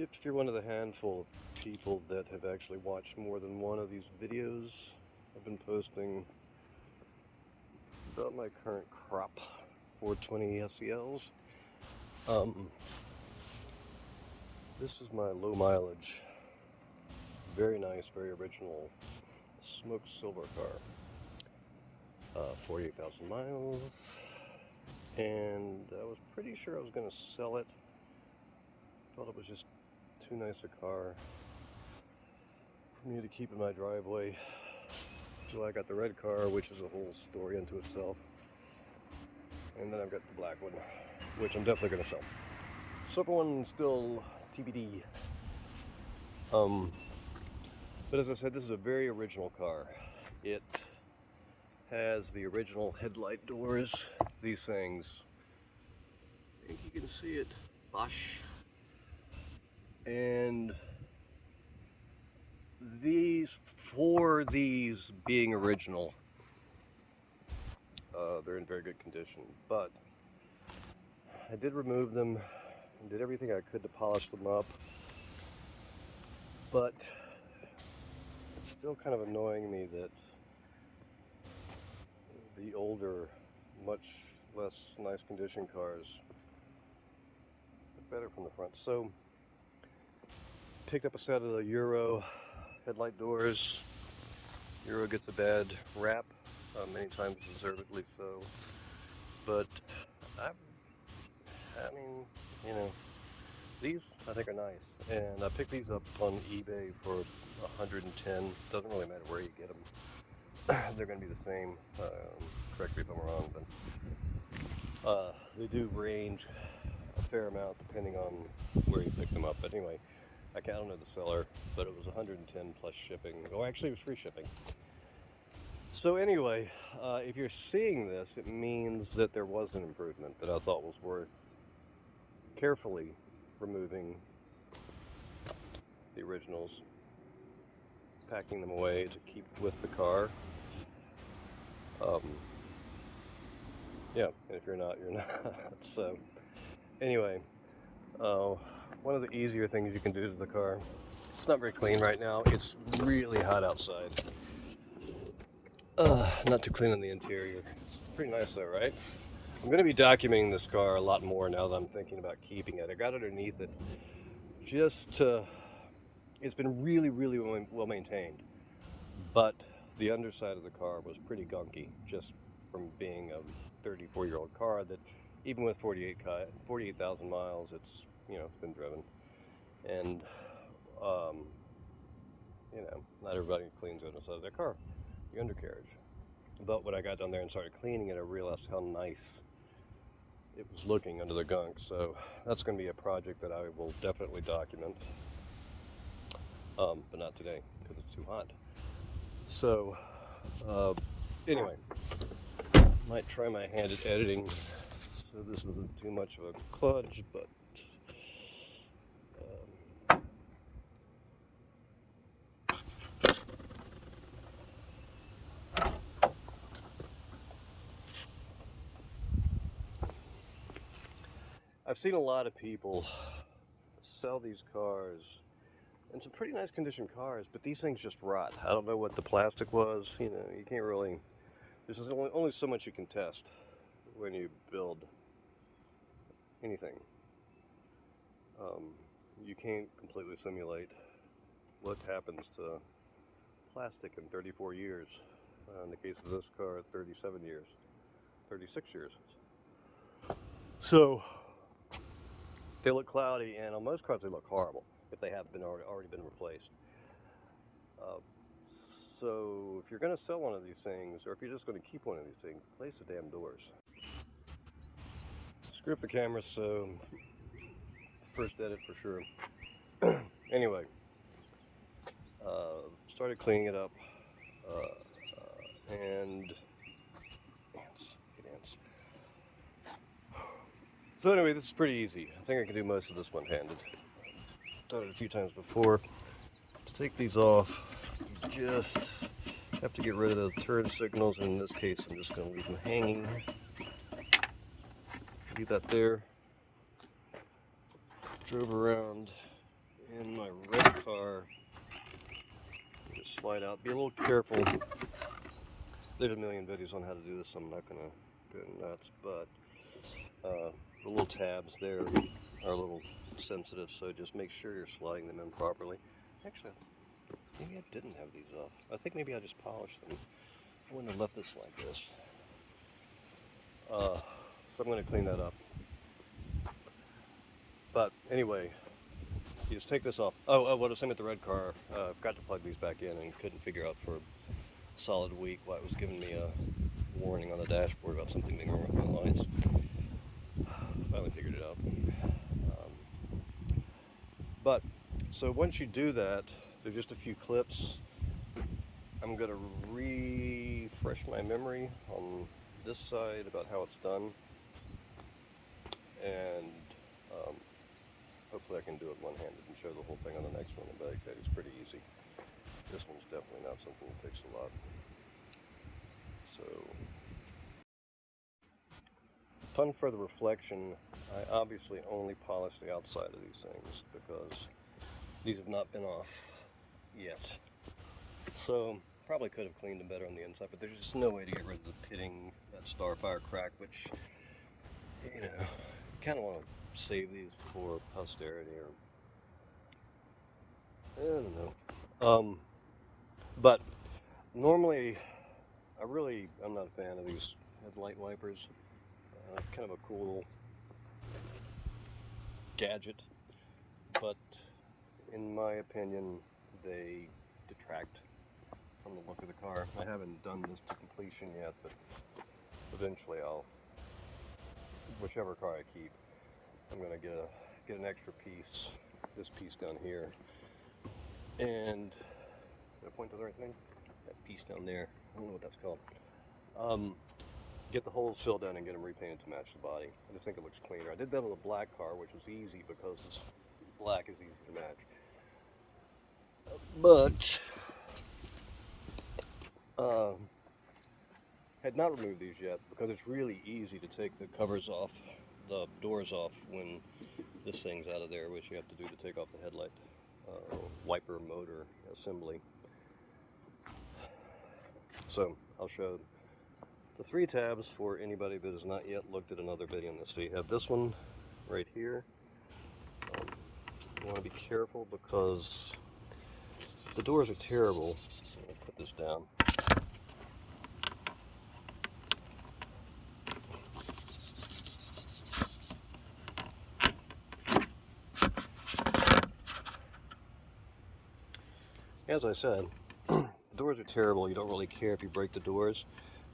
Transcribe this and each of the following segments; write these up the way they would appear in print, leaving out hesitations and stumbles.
If you're one of the handful of people that have actually watched more than one of these videos, I've been posting about my current crop 420 SELs. This is my low mileage, very nice, very original smoked silver car. 48,000 miles, and I was pretty sure I was going to sell it. Thought it was just too nice a car for me to keep in my driveway. So I got the red car, which is a whole story unto itself. And then I've got the black one, which I'm definitely going to sell. Silver one still TBD. But as I said, this is a very original car. It has the original headlight doors. These things, I think you can see it, Bosch. And for these being original, they're in very good condition. But I did remove them and did everything I could to polish them up. But it's still kind of annoying me that the older, much less nice condition cars are better from the front. So picked up a set of the Euro headlight doors. Euro gets a bad rap, many times deservedly so. But I mean, you know, these I think are nice, and I picked these up on eBay for 110. Doesn't really matter where you get them; they're going to be the same. Correct me if I'm wrong, but they do range a fair amount depending on where you pick them up. But anyway, I don't know the seller, but it was 110 plus shipping. Oh, actually, it was free shipping. So anyway, if you're seeing this, it means that there was an improvement that I thought was worth carefully removing the originals, packing them away to keep with the car. Yeah, and if you're not, you're not. So anyway, one of the easier things you can do to the car, it's not very clean right now. It's really hot outside. Not too clean on the interior. It's pretty nice though, right? I'm going to be documenting this car a lot more now that I'm thinking about keeping it. I got underneath it just to, it's been really, really well maintained. But the underside of the car was pretty gunky, just from being a 34-year-old car that even with 48,000 miles, it's, it's been driven. And, not everybody cleans the underside of their car, the undercarriage. But when I got down there and started cleaning it, I realized how nice it was looking under the gunk. So that's going to be a project that I will definitely document, but not today because it's too hot. So anyway, might try my hand at editing so this isn't too much of a kludge, but I've seen a lot of people sell these cars, and some pretty nice condition cars, but these things just rot. I don't know what the plastic was. You can't really, there's only so much you can test when you build anything. You can't completely simulate what happens to plastic in 34 years. In the case of this car, 37 years, 36 years. So they look cloudy, and on most cars they look horrible if they have been already been replaced. So if you're going to sell one of these things, or if you're just going to keep one of these things, replace the damn doors. Screw up the camera, so first edit for sure. Anyway, started cleaning it up, and ants. So anyway, this is pretty easy. I think I can do most of this one-handed. Done it a few times before. To take these off, you just have to get rid of the turn signals, and in this case I'm just going to leave them hanging. Leave that there. Drove around in my red car, just slide out. Be a little careful. There's a million videos on how to do this, so I'm not gonna go nuts, but the little tabs there are a little sensitive, so just make sure you're sliding them in properly. Actually, maybe I didn't have these off. I think maybe I just polished them. I wouldn't have left this like this. So I'm going to clean that up. But anyway, you just take this off. Oh, what I was saying with the red car, I forgot to plug these back in and couldn't figure out for a solid week why it was giving me a warning on the dashboard about something being wrong with my lights. Finally figured it out. But so once you do that, there's just a few clips. I'm going to refresh my memory on this side about how it's done, and hopefully I can do it one-handed and show the whole thing on the next one. But it's pretty easy. This one's definitely not something that takes a lot. So, fun for the reflection, I obviously only polish the outside of these things because these have not been off yet. So probably could have cleaned them better on the inside, but there's just no way to get rid of the pitting, that starfire crack, which, you know, kind of want to save these for posterity, or I don't know. But normally, I'm not a fan of these headlight wipers. Kind of a cool little gadget, but in my opinion, they detract from the look of the car. I haven't done this to completion yet, but eventually whichever car I keep, I'm gonna get an extra piece, this piece down here, and did I point to the right thing? That piece down there, I don't know what that's called. Get the holes filled in and get them repainted to match the body. I just think it looks cleaner. I did that on the black car, which was easy because black is easy to match. But had not removed these yet because it's really easy to take the covers off, the doors off when this thing's out of there, which you have to do to take off the headlight wiper motor assembly. So I'll show the 3 tabs for anybody that has not yet looked at another video on this. So you have this one right here. You want to be careful because the doors are terrible. I'll put this down. As I said, the doors are terrible. You don't really care if you break the doors.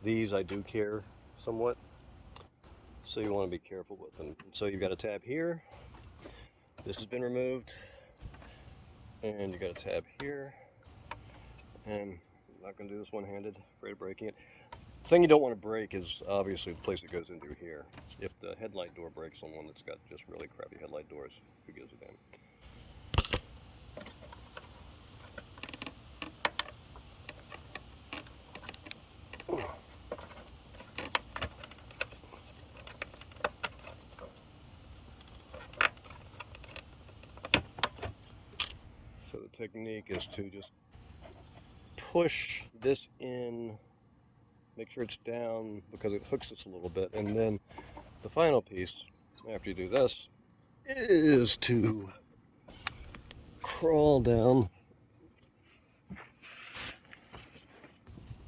These I do care somewhat, so you want to be careful with them. So you've got a tab here. This has been removed, and you got a tab here. And I'm not going to do this one-handed, afraid of breaking it. The thing you don't want to break is obviously the place it goes into here. If the headlight door breaks on one that's got just really crappy headlight doors, who gives a damn? So the technique is to just push this in, make sure it's down because it hooks us a little bit, and then the final piece after you do this is to crawl down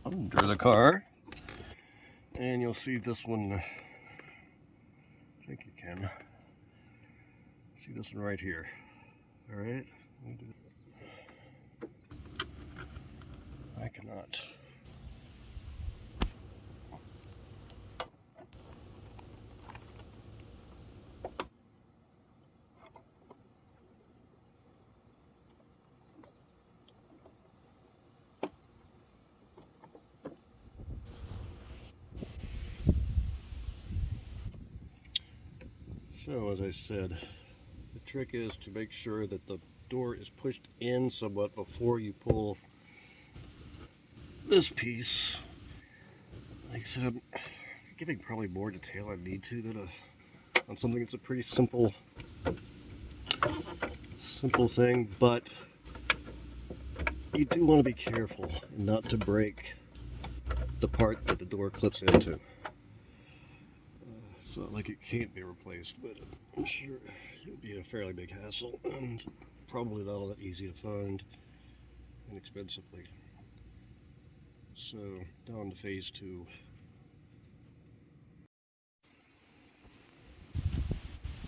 under the car, and you'll see this one, I think you can see this one right here. All right, I cannot. So as I said, the trick is to make sure that the door is pushed in somewhat before you pull this piece. Like I said, I'm giving probably more detail I need to than on something that's a pretty simple Simple thing, but you do want to be careful not to break the part that the door clips into. It's not like it can't be replaced, but I'm sure it would be a fairly big hassle and probably not all that easy to find inexpensively. So, down to phase 2.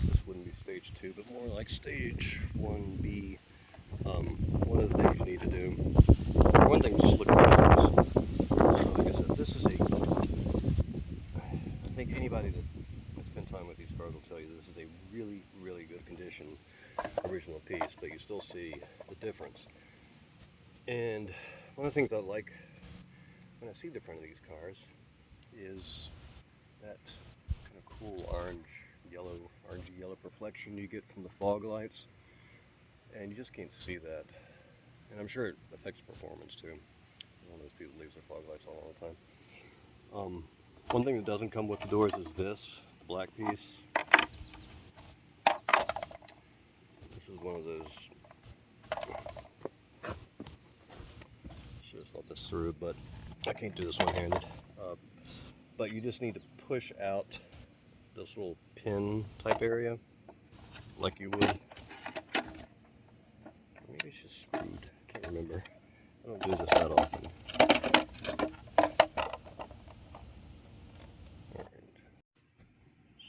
This wouldn't be stage 2, but more like stage 1B. One of the things you need to do, for one thing, just look at this. Like I said, this is I think anybody that spent time with these cars will tell you this is a really, really good condition original piece, but you still see the difference. And one of the things I like when I see the front of these cars is that kind of cool orangey yellow reflection you get from the fog lights, and you just can't see that. And I'm sure it affects performance too. One of those people leaves their fog lights on all the time. One thing that doesn't come with the doors is this black piece. This is one of those. Should have thought this through, but I can't do this one-handed. But you just need to push out this little pin type area, like you would. Maybe it's just screwed. I can't remember. I don't do this that often. Alright.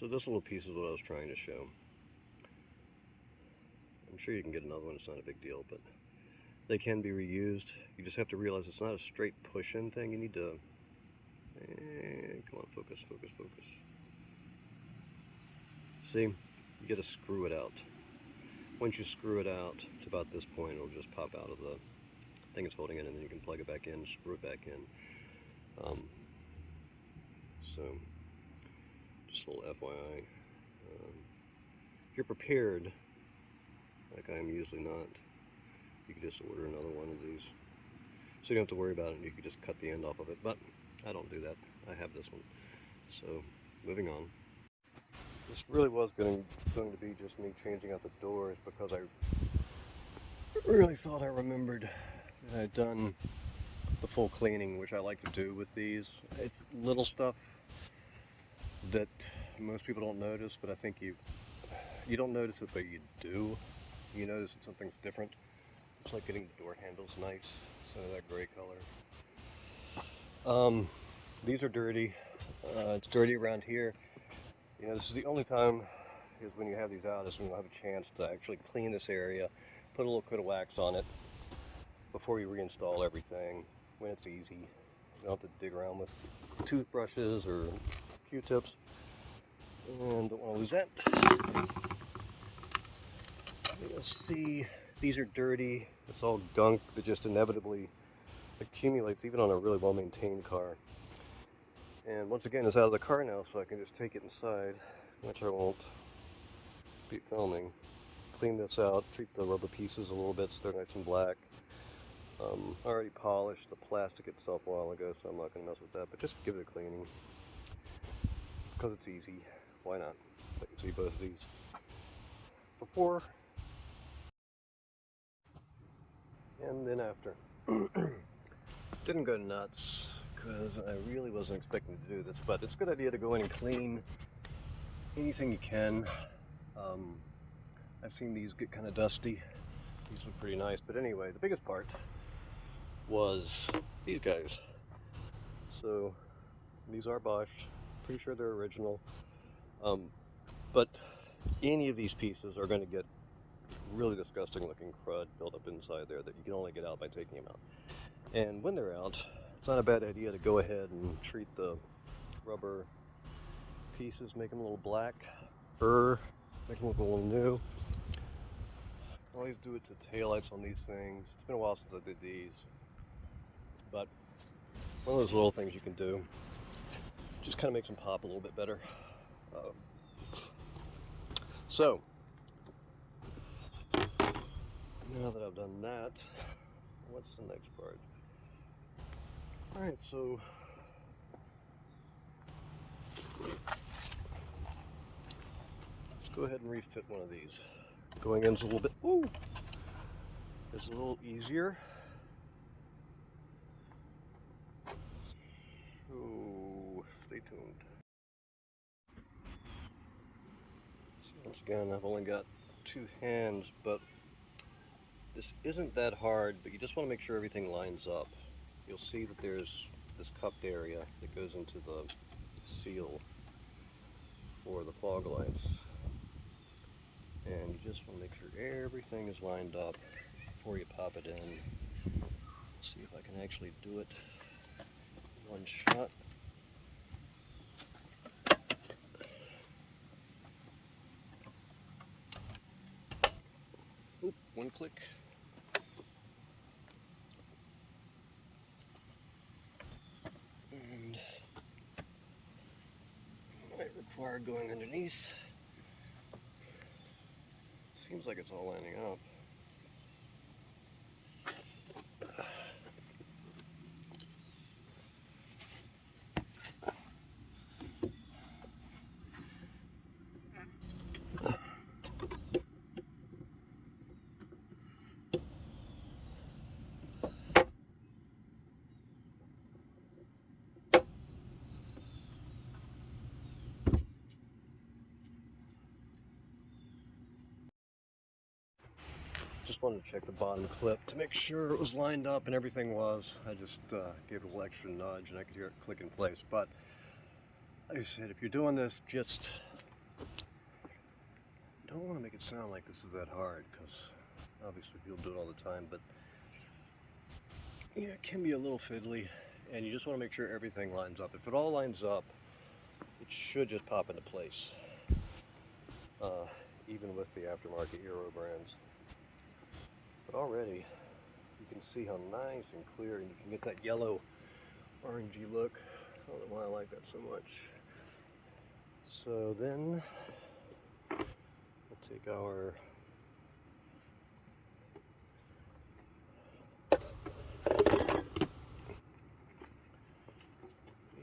So this little piece is what I was trying to show. I'm sure you can get another one, it's not a big deal, but they can be reused. You just have to realize it's not a straight push-in thing. You need to, come on, focus. See, you gotta screw it out. Once you screw it out to about this point, it'll just pop out of the thing it's holding it, and then you can plug it back in, screw it back in. So, just a little FYI. If you're prepared, like I am usually not, you can just order another one of these. So you don't have to worry about it, and you can just cut the end off of it, but I don't do that. I have this one. So, moving on. This really was going to be just me changing out the doors, because I really thought I remembered that I'd done the full cleaning, which I like to do with these. It's little stuff that most people don't notice, but I think you don't notice it, but you do. You notice that something's different. It's like getting the door handles nice, so that gray color. These are dirty. It's dirty around here. You know, this is the only time is when you have these out is when you'll have a chance to actually clean this area, put a little coat of wax on it before you reinstall everything, when it's easy. You don't have to dig around with toothbrushes or Q-tips, and don't want to lose that. You'll see these are dirty. It's all gunk that just inevitably accumulates even on a really well-maintained car. And once again, it's out of the car now, so I can just take it inside, which I won't be filming. Clean this out, treat the rubber pieces a little bit so they're nice and black. I already polished the plastic itself a while ago, so I'm not going to mess with that, but just give it a cleaning. Because it's easy, why not? But you can see both of these. Before and then after. Didn't go nuts, because I really wasn't expecting to do this, but it's a good idea to go in and clean anything you can. I've seen these get kind of dusty. These look pretty nice, but anyway, the biggest part was these guys. So these are Bosch, pretty sure they're original, but any of these pieces are going to get really disgusting looking crud built up inside there that you can only get out by taking them out. And when they're out, it's not a bad idea to go ahead and treat the rubber pieces, make them a little black, make them look a little new. I always do it to taillights on these things. It's been a while since I did these, but one of those little things you can do just kind of makes them pop a little bit better. So now that I've done that, what's the next part? Alright, so let's go ahead and refit one of these. Going in's a little bit, ooh, it's a little easier. So stay tuned. So once again, I've only got 2 hands, but this isn't that hard, but you just want to make sure everything lines up. You'll see that there's this cupped area that goes into the seal for the fog lights. And you just want to make sure everything is lined up before you pop it in. Let's see if I can actually do it in one shot. Oop, one click. And might require going underneath. Seems like it's all lining up. Just wanted to check the bottom clip to make sure it was lined up, and everything was. I just gave it a little extra nudge and I could hear it click in place. But like I said, if you're doing this, just don't want to make it sound like this is that hard, because obviously people do it all the time, but you know, it can be a little fiddly, and you just want to make sure everything lines up. If it all lines up, it should just pop into place, even with the aftermarket Euro brands. But already you can see how nice and clear, and you can get that yellow orangey look. I don't know why I like that so much. So then we'll take our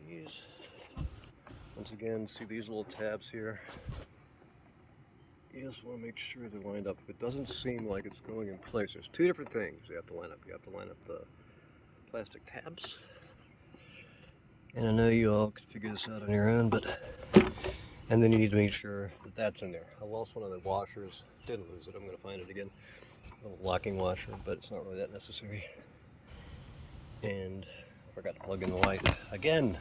these. Once again, see these little tabs here? You just want to make sure they're lined up. If it doesn't seem like it's going in place, there's 2 different things you have to line up. You have to line up the plastic tabs. And I know you all can figure this out on your own, but and then you need to make sure that that's in there. I lost one of the washers. Didn't lose it. I'm going to find it again. A little locking washer, but it's not really that necessary. And I forgot to plug in the light again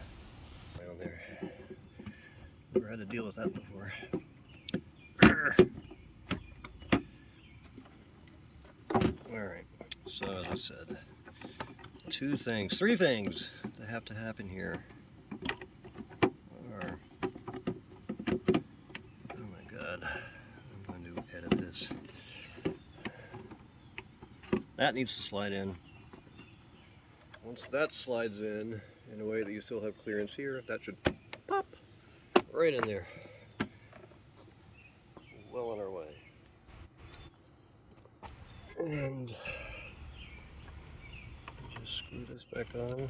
down there. Never had to deal with that before. Alright, so as I said, 3 things that have to happen here are, oh my god, I'm going to edit this. That needs to slide in. Once that slides in a way that you still have clearance here, that should pop right in there. Well on our way. And just screw this back on.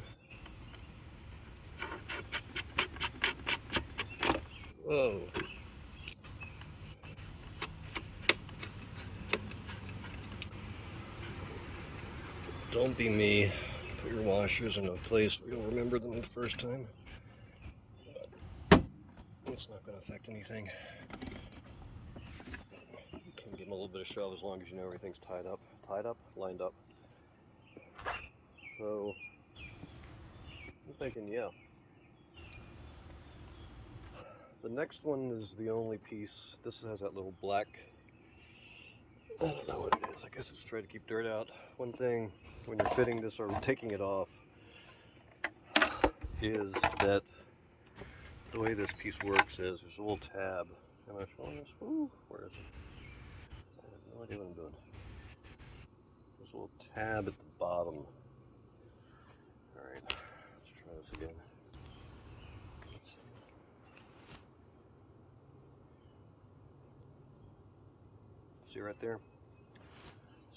Whoa. Don't be me. Put your washers in a place where you'll remember them the first time. But it's not going to affect anything. You can give them a little bit of shove as long as you know everything's tied up, lined up. So I'm thinking, yeah. The next one is the only piece. This has that little black, I don't know what it is. I guess it's trying to keep dirt out. One thing when you're fitting this or taking it off is that the way this piece works is there's a little tab. Am I showing this? Ooh, where is it? I have no idea what I'm doing. There's a little tab at the bottom. Alright, let's try this again. Let's see. See right there?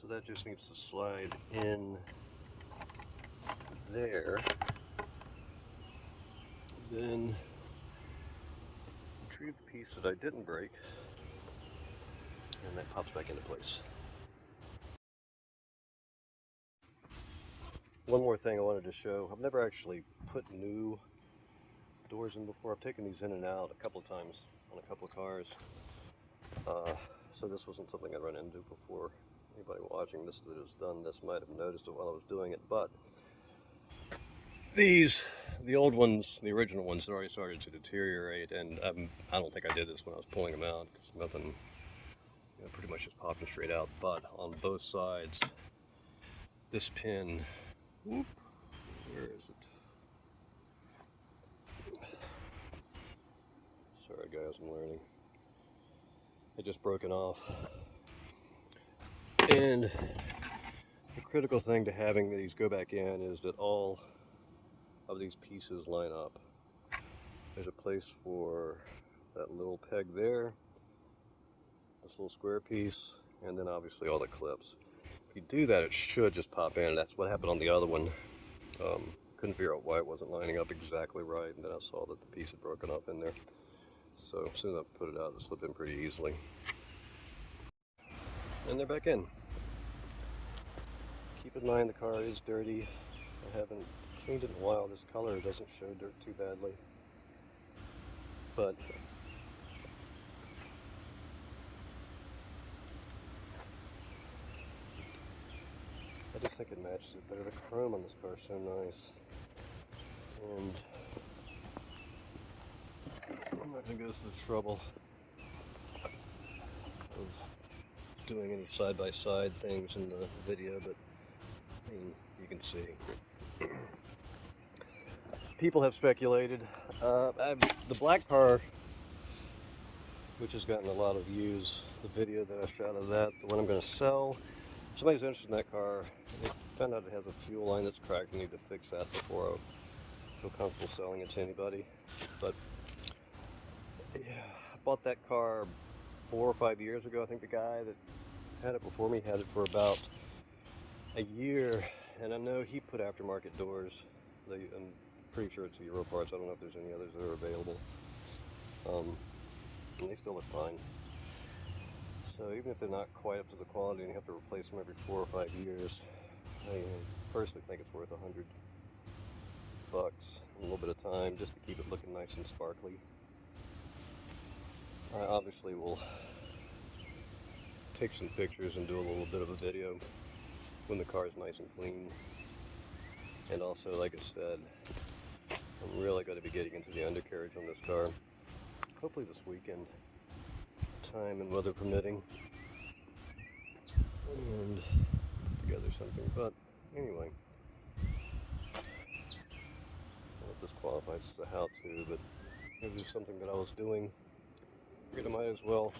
So that just needs to slide in there. Then retrieve the piece that I didn't break. and that pops back into place. One more thing I wanted to show. I've never actually put new doors in before. I've taken these in and out a couple of times on a couple of cars. So this wasn't something I'd run into before. Anybody watching this that has done this might have noticed it while I was doing it, but the old ones, the original ones, had already started to deteriorate, and I don't think I did this when I was pulling them out, because nothing, pretty much just popping straight out. But on both sides, this pin, whoop, where is it? Sorry guys, I'm learning. It just broken off. And the critical thing to having these go back in is that all of these pieces line up. There's a place for that little peg there, this little square piece, and then obviously all the clips. If you do that, it should just pop in. That's what happened on the other one. Couldn't figure out why it wasn't lining up exactly right, and then I saw that the piece had broken off in there. So as soon as I put it out, it slipped in pretty easily. And they're back in. Keep in mind the car is dirty. I haven't cleaned it in a while. This color doesn't show dirt too badly. But I just think it matches it better. The chrome on this car is so nice. And I'm not going to go through the trouble of doing any side-by-side things in the video, but I mean, you can see. People have speculated. The black car, which has gotten a lot of views, the video that I shot of that, the one I'm going to sell, if somebody's interested in that car, they found out it has a fuel line that's cracked. I need to fix that before I feel comfortable selling it to anybody. But yeah, I bought that car 4 or 5 years ago. I think the guy that had it before me had it for about a year, and I know he put aftermarket doors. I'm pretty sure it's Euro parts. I don't know if there's any others that are available. And they still look fine. So even if they're not quite up to the quality and you have to replace them every 4 or 5 years, I personally think it's worth $100 and a little bit of time just to keep it looking nice and sparkly. I obviously will take some pictures and do a little bit of a video when the car is nice and clean. And also, like I said, I'm really going to be getting into the undercarriage on this car, hopefully this weekend, time and weather permitting, and put together something. But anyway, I don't know if this qualifies as a how-to, but it was something that I was doing. I figured I might as well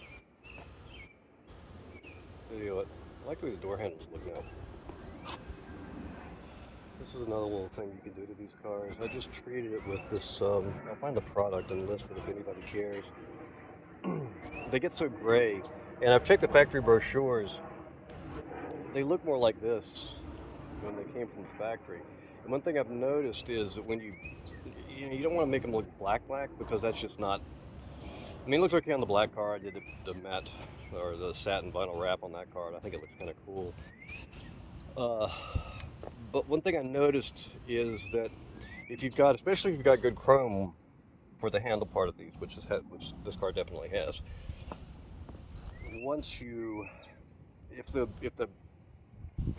video it. I like the way the door handles look now. This is another little thing you can do to these cars. I just treated it with this, I'll find the product and list it if anybody cares. They get so gray, and I've checked the factory brochures. They look more like this when they came from the factory. And one thing I've noticed is that when you don't want to make them look black, because that's just not, I mean, it looks okay on the black car. I did the matte, or the satin vinyl wrap on that car, and I think it looks kind of cool. But one thing I noticed is that especially if you've got good chrome for the handle part of these, which this car definitely has. If the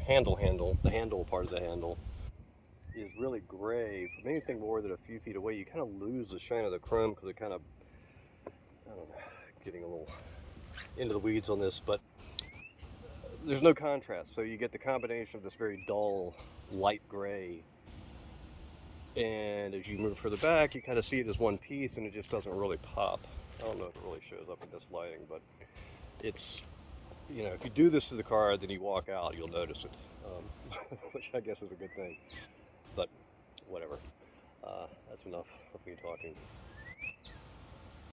handle part of the handle is really gray, from anything more than a few feet away, you kind of lose the shine of the chrome because it kind of, I don't know, getting a little into the weeds on this, but there's no contrast, so you get the combination of this very dull light gray, and as you move further back you kind of see it as one piece and it just doesn't really pop. I don't know if it really shows up in this lighting, but it's, if you do this to the car then you walk out, you'll notice it, which I guess is a good thing, but whatever. That's enough of me talking.